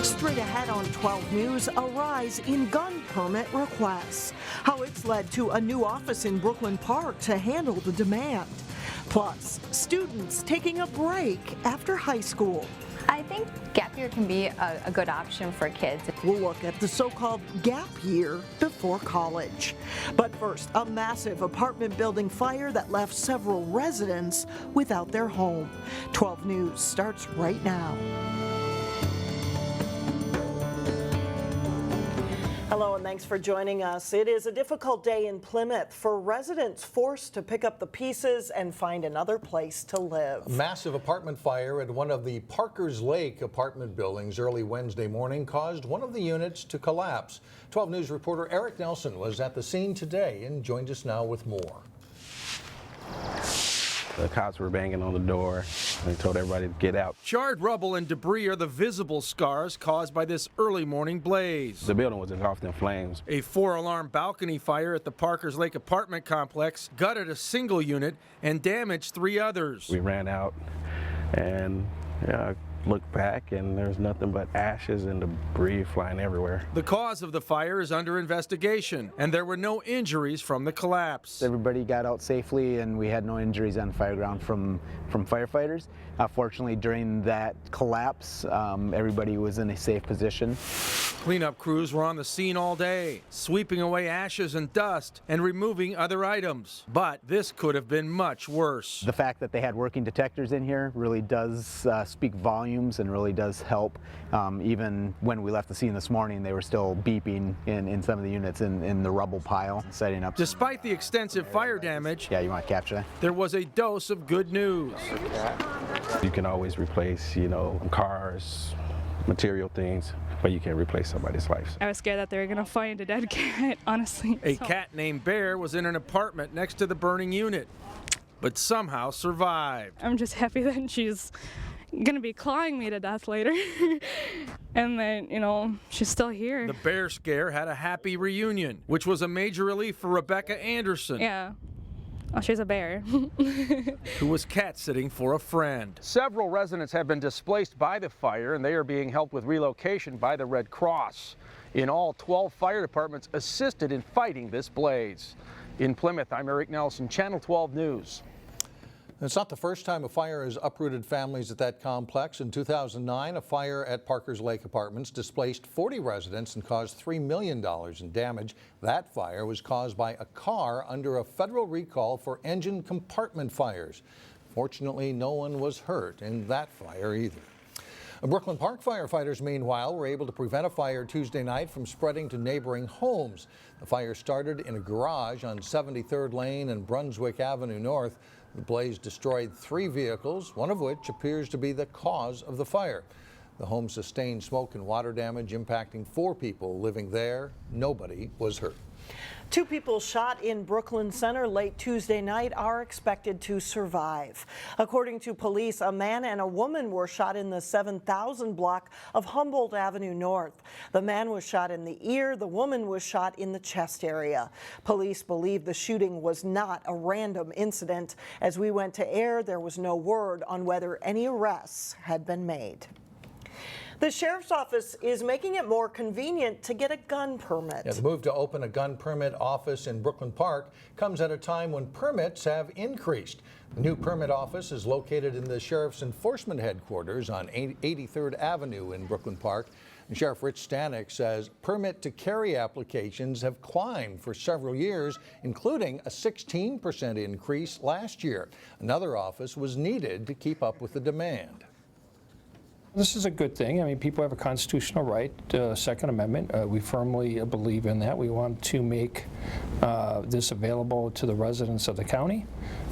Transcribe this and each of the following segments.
Straight ahead on 12 News, a rise in gun permit requests. How it's led to a new office in Brooklyn Park to handle the demand. Plus, students taking a break after high school. I think gap year can be a good option for kids. We'll look at the so-called gap year before college. But first, a massive apartment building fire that left several residents without their home. 12 News starts right now. Hello and thanks for joining us. It is a difficult day in Plymouth for residents forced to pick up the pieces and find another place to live. A massive apartment fire at one of the Parker's Lake apartment buildings early Wednesday morning caused one of the units to collapse. 12 News reporter Eric Nelson was at the scene today and joined us now with more. The cops were banging on the door and told everybody to get out. Charred rubble and debris are the visible scars caused by this early morning blaze. The building was engulfed in flames. A 4-alarm balcony fire at the Parker's Lake apartment complex gutted a single unit and damaged 3 others. We ran out and looked back, and there's nothing but ashes and debris flying everywhere. The cause of the fire is under investigation, and there were no injuries from the collapse. Everybody got out safely, and we had no injuries on fireground from firefighters. Fortunately, during that collapse, everybody was in a safe position. Cleanup crews were on the scene all day, sweeping away ashes and dust and removing other items. But this could have been much worse. The fact that they had working detectors in here really does speak volumes and really does help. Even when we left the scene this morning, they were still beeping in some of the units in the rubble pile, setting up. Despite the extensive fire damage, yeah, you want to capture that? There was a dose of good news. You can always replace, cars, material things, but you can't replace somebody's life. I was scared that they were going to find a dead cat, honestly. A cat named Bear was in an apartment next to the burning unit, but somehow survived. I'm just happy that she's going to be clawing me to death later. And then, she's still here. The bear scare had a happy reunion, which was a major relief for Rebecca Anderson. Yeah. Oh, she's a bear. Who was cat sitting for a friend. Several residents have been displaced by the fire, and they are being helped with relocation by the Red Cross. In all, 12 fire departments assisted in fighting this blaze. In Plymouth, I'm Eric Nelson, Channel 12 News. It's not the first time a fire has uprooted families at that complex. In 2009, a fire at Parker's Lake Apartments displaced 40 residents and caused $3 million in damage. That fire was caused by a car under a federal recall for engine compartment fires. Fortunately, no one was hurt in that fire either. Brooklyn Park firefighters, meanwhile, were able to prevent a fire Tuesday night from spreading to neighboring homes. The fire started in a garage on 73rd Lane and Brunswick Avenue North. The blaze destroyed 3 vehicles, one of which appears to be the cause of the fire. The home sustained smoke and water damage, impacting 4 people living there. Nobody was hurt. 2 people shot in Brooklyn Center late Tuesday night are expected to survive. According to police, a man and a woman were shot in the 7000 block of Humboldt Avenue North. The man was shot in the ear, the woman was shot in the chest area. Police believe the shooting was not a random incident. As we went to air, there was no word on whether any arrests had been made. The sheriff's office is making it more convenient to get a gun permit. The move to open a gun permit office in Brooklyn Park comes at a time when permits have increased. The new permit office is located in the sheriff's enforcement headquarters on 83rd Avenue in Brooklyn Park. And Sheriff Rich Stanek says permit to carry applications have climbed for several years, including a 16% increase last year. Another office was needed to keep up with the demand. This is a good thing. I mean, people have a constitutional right, Second Amendment. We firmly believe in that. We want to make this available to the residents of the county.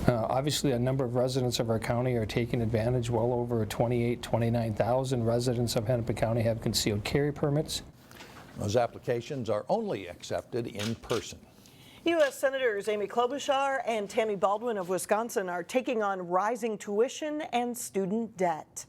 Obviously, a number of residents of our county are taking advantage. Well over 29,000 residents of Hennepin County have concealed carry permits. Those applications are only accepted in person. U.S. Senators Amy Klobuchar and Tammy Baldwin of Wisconsin are taking on rising tuition and student debt.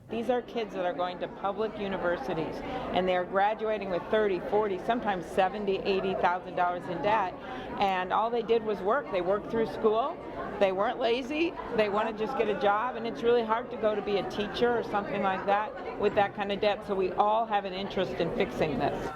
These are kids that are going to public universities, and they're graduating with 30, 40, sometimes $70,000, $80,000 in debt, and all they did was work. They worked through school, they weren't lazy, they want to just get a job, and it's really hard to go to be a teacher or something like that with that kind of debt, so we all have an interest in fixing this.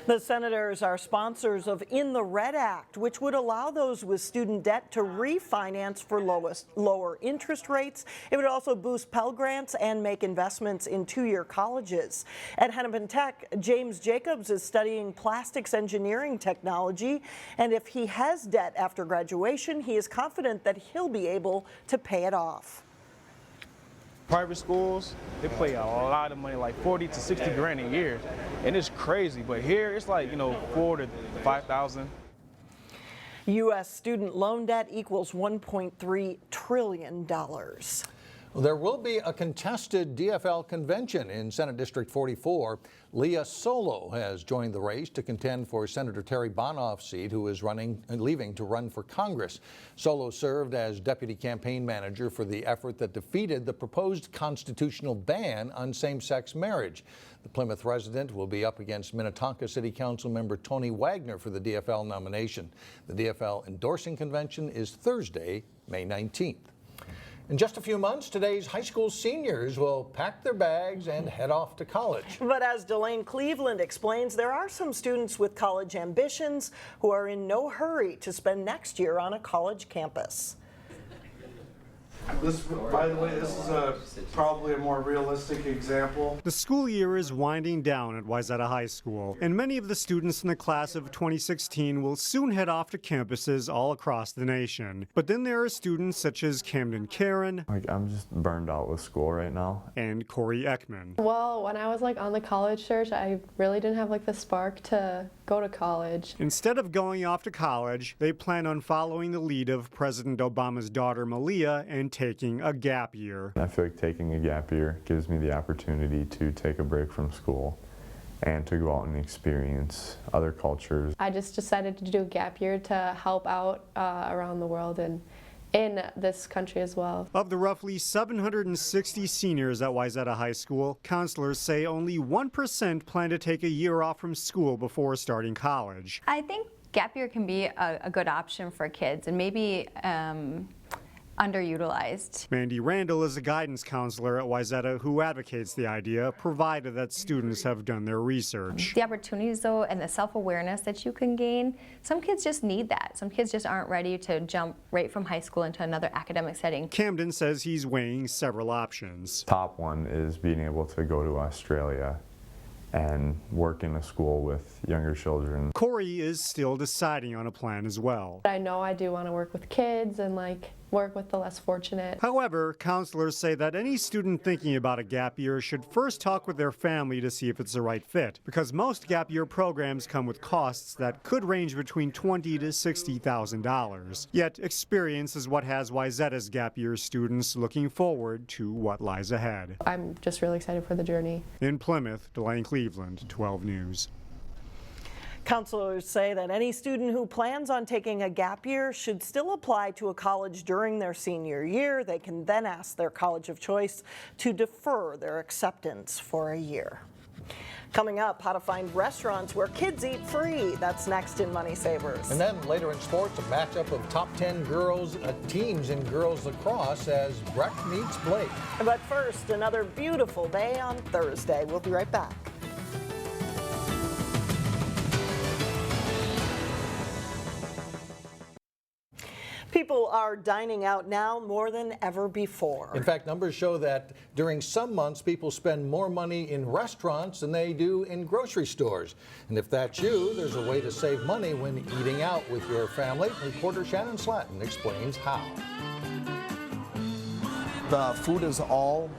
The senators are sponsors of In the Red Act, which would allow those with student debt to refinance for lower interest rates. It would also boost Pell Grants and make investments in two-year colleges. At Hennepin Tech, James Jacobs is studying plastics engineering technology, and if he has debt after graduation, he is confident that he'll be able to pay it off. Private schools, they pay a lot of money, like 40 to 60 grand a year, and it's crazy. But here, it's like, 4 to 5,000. U.S. student loan debt equals $1.3 trillion. There will be a contested DFL convention in Senate District 44. Leah Solo has joined the race to contend for Senator Terry Bonoff's seat, who is leaving to run for Congress. Solo served as deputy campaign manager for the effort that defeated the proposed constitutional ban on same-sex marriage. The Plymouth resident will be up against Minnetonka City Council member Tony Wagner for the DFL nomination. The DFL endorsing convention is Thursday, May 19th. In just a few months, today's high school seniors will pack their bags and head off to college. But as Delane Cleveland explains, there are some students with college ambitions who are in no hurry to spend next year on a college campus. By the way, this is probably a more realistic example. The school year is winding down at Wayzata High School, and many of the students in the class of 2016 will soon head off to campuses all across the nation. But then there are students such as Camden Karen. I'm just burned out with school right now. And Corey Ekman. Well, when I was on the college search, I really didn't have the spark to go to college. Instead of going off to college, they plan on following the lead of President Obama's daughter Malia and taking a gap year. I feel like taking a gap year gives me the opportunity to take a break from school and to go out and experience other cultures. I just decided to do a gap year to help out around the world and in this country as well. Of the roughly 760 seniors at Wayzata High School, counselors say only 1% plan to take a year off from school before starting college. I think gap year can be a good option for kids, and maybe underutilized. Mandy Randall is a guidance counselor at Wayzata who advocates the idea, provided that students have done their research. The opportunities, though, and the self-awareness that you can gain, some kids just need that. Some kids just aren't ready to jump right from high school into another academic setting. Camden says he's weighing several options. Top one is being able to go to Australia and work in a school with younger children. Corey is still deciding on a plan as well. I know I do want to work with kids and work with the less fortunate. However, counselors say that any student thinking about a gap year should first talk with their family to see if it's the right fit, because most gap year programs come with costs that could range between $20,000 to $60,000. Yet experience is what has Wayzata's gap year students looking forward to what lies ahead. I'm just really excited for the journey. In Plymouth, Delane Cleveland, 12 News. Counselors say that any student who plans on taking a gap year should still apply to a college during their senior year. They can then ask their college of choice to defer their acceptance for a year. Coming up, how to find restaurants where kids eat free. That's next in Money Savers. And then later in sports, a matchup of top 10 teams in girls lacrosse as Breck meets Blake. But first, another beautiful day on Thursday. We'll be right back. People are dining out now more than ever before. In fact, numbers show that during some months, people spend more money in restaurants than they do in grocery stores. And if that's you, there's a way to save money when eating out with your family. Reporter Shannon Slatton explains how. The food is all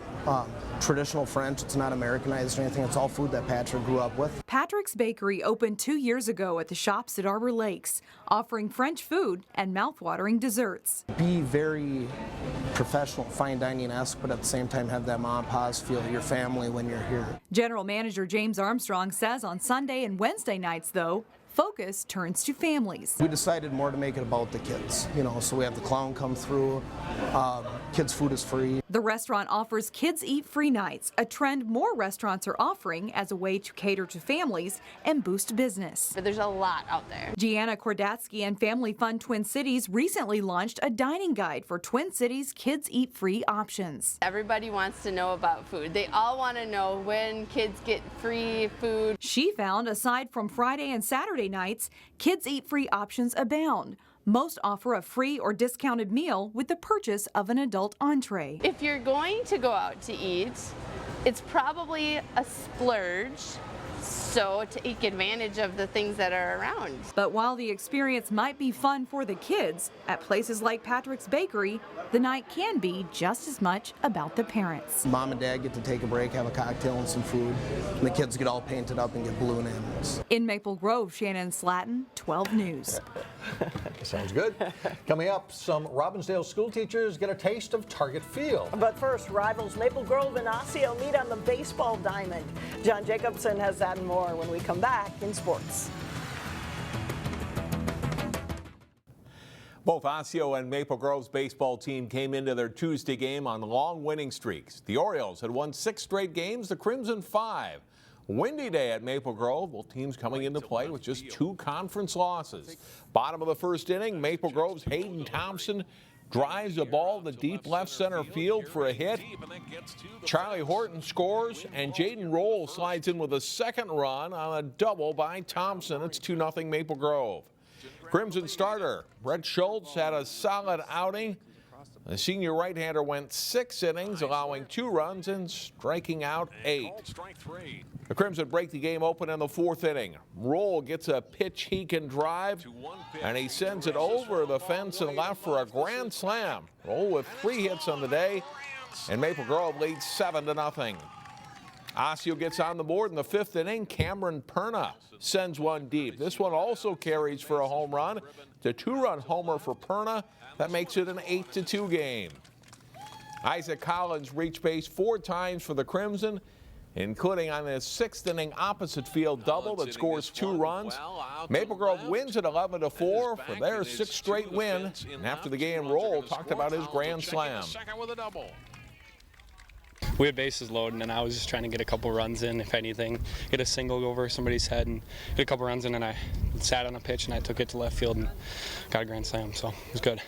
traditional French. It's not Americanized or anything. It's all food that Patrick grew up with. Patrick's Bakery opened 2 years ago at the shops at Arbor Lakes, offering French food and mouth-watering desserts. Be very professional, fine dining-esque, but at the same time have that mom and pa's feel your family when you're here. General Manager James Armstrong says on Sunday and Wednesday nights, though, focus turns to families. We decided more to make it about the kids, so we have the clown come through, kids' food is free. The restaurant offers Kids Eat Free nights, a trend more restaurants are offering as a way to cater to families and boost business. But there's a lot out there. Gianna Kordatsky and Family Fun Twin Cities recently launched a dining guide for Twin Cities Kids Eat Free options. Everybody wants to know about food. They all want to know when kids get free food. She found, aside from Friday and Saturday nights, Kids Eat Free options abound. Most offer a free or discounted meal with the purchase of an adult entree. If you're going to go out to eat, it's probably a splurge. So take advantage of the things that are around. But while the experience might be fun for the kids, at places like Patrick's Bakery, the night can be just as much about the parents. Mom and Dad get to take a break, have a cocktail and some food, and the kids get all painted up and get balloon animals. In Maple Grove, Shannon Slatton, 12 News. Sounds good. Coming up, some Robbinsdale school teachers get a taste of Target Field. But first, rivals Maple Grove and Osseo meet on the baseball diamond. John Jacobson has that and more when we come back in sports. Both Osseo and Maple Grove's baseball team came into their Tuesday game on long winning streaks. The Orioles had won 6 straight games, the Crimson 5. Windy day at Maple Grove, both teams coming into play with just 2 conference losses. Bottom of the first inning, Maple Grove's Hayden Thompson drives a ball to deep left center field for a hit. Charlie Horton scores, and Jaden Roll slides in with a second run on a double by Thompson. It's 2-0 Maple Grove. Crimson starter Brett Schultz had a solid outing. The senior right-hander went 6 innings, allowing 2 runs and striking out 8. The Crimson break the game open in the 4th inning. Roll gets a pitch he can drive, and he sends it over the fence and left for a grand slam. Roll with 3 hits on the day, and Maple Grove leads 7-0. Osseo gets on the board in the 5th inning. Cameron Perna sends one deep. This one also carries for a home run. The 2-run homer for Perna. That makes it an 8-2 game. Isaac Collins reached base 4 times for the Crimson, including on his 6th inning opposite field double that scores 2 runs. Maple Grove wins at 11-4 for their 6th straight win. And after the game, Roll talked about his grand slam. We had bases loaded, and I was just trying to get a couple runs in, if anything, get a single over somebody's head and get a couple runs in, and I sat on a pitch and I took it to left field and got a grand slam, so it was good.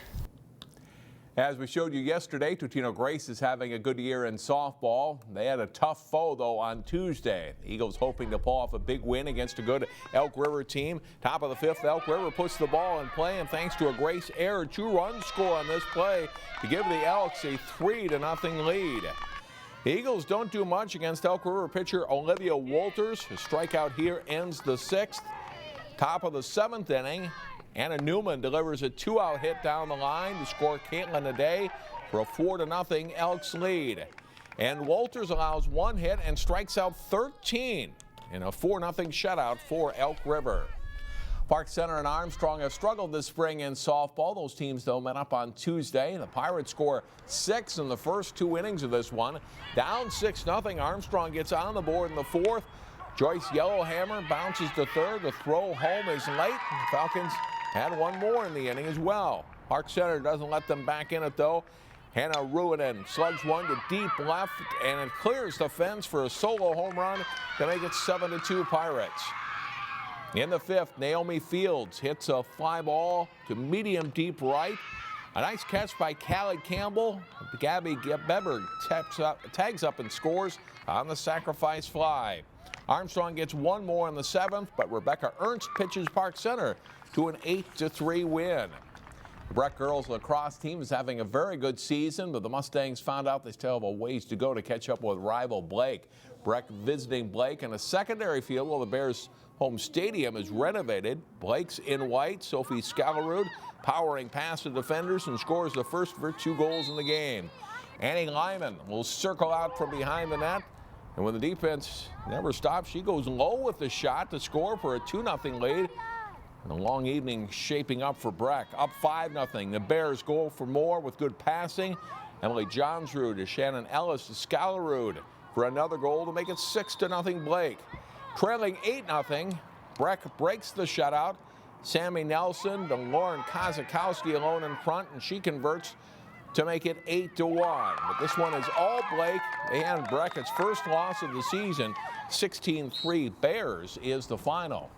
As we showed you yesterday, Totino-Grace is having a good year in softball. They had a tough foe, though, on Tuesday. The Eagles hoping to pull off a big win against a good Elk River team. Top of the 5th, Elk River puts the ball in play, and thanks to a Grace error, 2-run score on this play to give the Elks a 3-0 lead. The Eagles don't do much against Elk River pitcher Olivia Walters. His strikeout here ends the 6th. Top of the 7th inning, Anna Newman delivers a 2-out hit down the line to score Caitlin Aday for a 4-0 Elks lead. And Walters allows 1 hit and strikes out 13 in a 4-0 shutout for Elk River. Park Center and Armstrong have struggled this spring in softball. Those teams, though, met up on Tuesday. The Pirates score 6 in the first 2 innings of this one. Down 6-0. Armstrong gets on the board in the 4th. Joyce Yellowhammer bounces to 3rd. The throw home is late. The Falcons had 1 more in the inning as well. Park Center doesn't let them back in it, though. Hanna Ruinen slugs one to deep left, and it clears the fence for a solo home run to make it 7-2 Pirates. In the 5th, Naomi Fields hits a fly ball to medium deep right. A nice catch by Callie Campbell. Gabby Beber tags up and scores on the sacrifice fly. Armstrong gets 1 more in the 7th, but Rebecca Ernst pitches Park Center to an 8-3 win. The Breck girls lacrosse team is having a very good season, but the Mustangs found out they still have a ways to go to catch up with rival Blake. Breck visiting Blake in a secondary field while the Bears' home stadium is renovated. Blake's in white. Sophie Scalarud powering past the defenders and scores the first of her 2 goals in the game. Annie Lyman will circle out from behind the net, and when the defense never stops, she goes low with the shot to score for a 2-0 lead. And a long evening shaping up for Breck. Up 5-0. The Bears go for more with good passing. Emily Johnsrud to Shannon Ellis to Scalarud for another goal to make it 6-0 Blake. Trailing 8-0, Breck breaks the shutout. Sammy Nelson to Lauren Kozakowski alone in front, and she converts to make it 8-1. But this one is all Blake. They hand Breck its first loss of the season. 16-3 Bears is the final.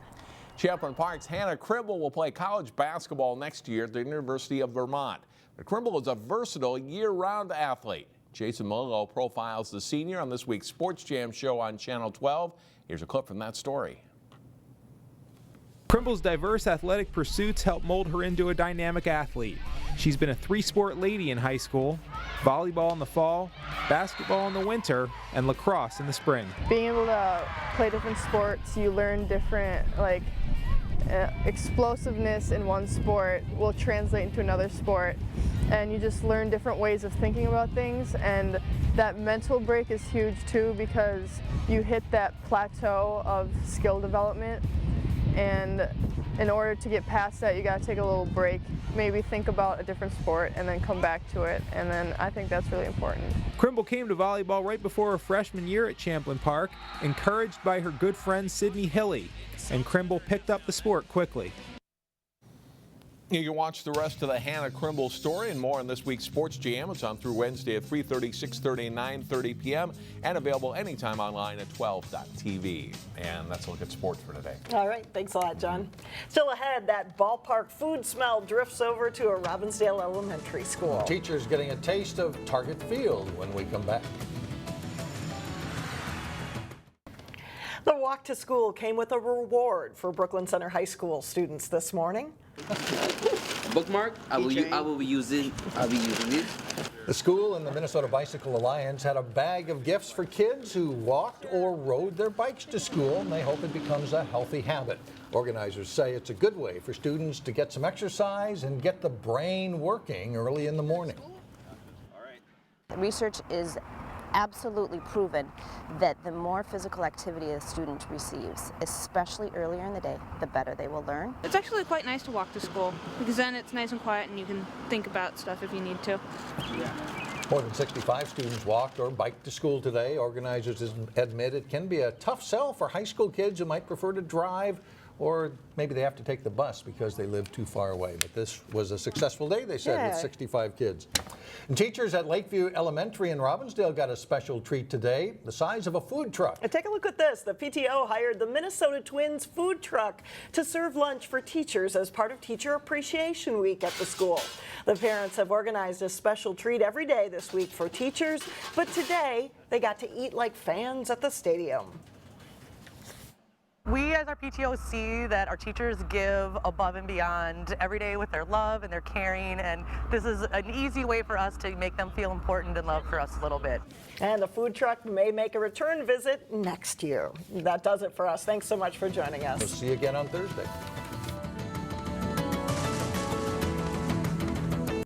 Champlain Park's Hanna Crymble will play college basketball next year at the University of Vermont. But Crymble is a versatile year-round athlete. Jason Malillo profiles the senior on this week's Sports Jam show on Channel 12. Here's a clip from that story. Crymble's diverse athletic pursuits help mold her into a dynamic athlete. She's been a three-sport lady in high school: volleyball in the fall, basketball in the winter, and lacrosse in the spring. Being able to play different sports, you learn different, explosiveness in one sport will translate into another sport, and you just learn different ways of thinking about things, and that mental break is huge too, because you hit that plateau of skill development, and in order to get past that, you got to take a little break, maybe think about a different sport, and then come back to it, and then I think that's really important. Crimble came to volleyball right before her freshman year at Champlain Park, encouraged by her good friend Sydney Hilly, and Crimble picked up the sport quickly. You can watch the rest of the Hanna Crymble story and more in this week's Sports Jam. It's on through Wednesday at 3:30, 6:30, and 9:30 p.m. and available anytime online at 12.tv. And that's a look at sports for today. All right, thanks a lot, John. Still ahead, that ballpark food smell drifts over to a Robbinsdale elementary school. Teachers getting a taste of Target Field when we come back. The walk to school came with a reward for Brooklyn Center High School students this morning. Bookmark, I will be using it. The school and the Minnesota Bicycle Alliance had a bag of gifts for kids who walked or rode their bikes to school, and they hope it becomes a healthy habit. Organizers say it's a good way for students to get some exercise and get the brain working early in the morning. Research is absolutely proven that the more physical activity a student receives, especially earlier in the day, the better they will learn. It's actually quite nice to walk to school because then it's nice and quiet and you can think about stuff if you need to. More than 65 students walked or biked to school today. Organizers admit it can be a tough sell for high school kids who might prefer to drive, or maybe they have to take the bus because they live too far away. But this was a successful day, they said, with 65 kids. And teachers at Lakeview Elementary in Robbinsdale got a special treat today, the size of a food truck. And take a look at this. The PTO hired the Minnesota Twins food truck to serve lunch for teachers as part of Teacher Appreciation Week at the school. The parents have organized a special treat every day this week for teachers, but today they got to eat like fans at the stadium. We as our PTO see that our teachers give above and beyond every day with their love and their caring, and this is an easy way for us to make them feel important and love for us a little bit. And the food truck may make a return visit next year. That does it for us. Thanks so much for joining us. We'll see you again on Thursday.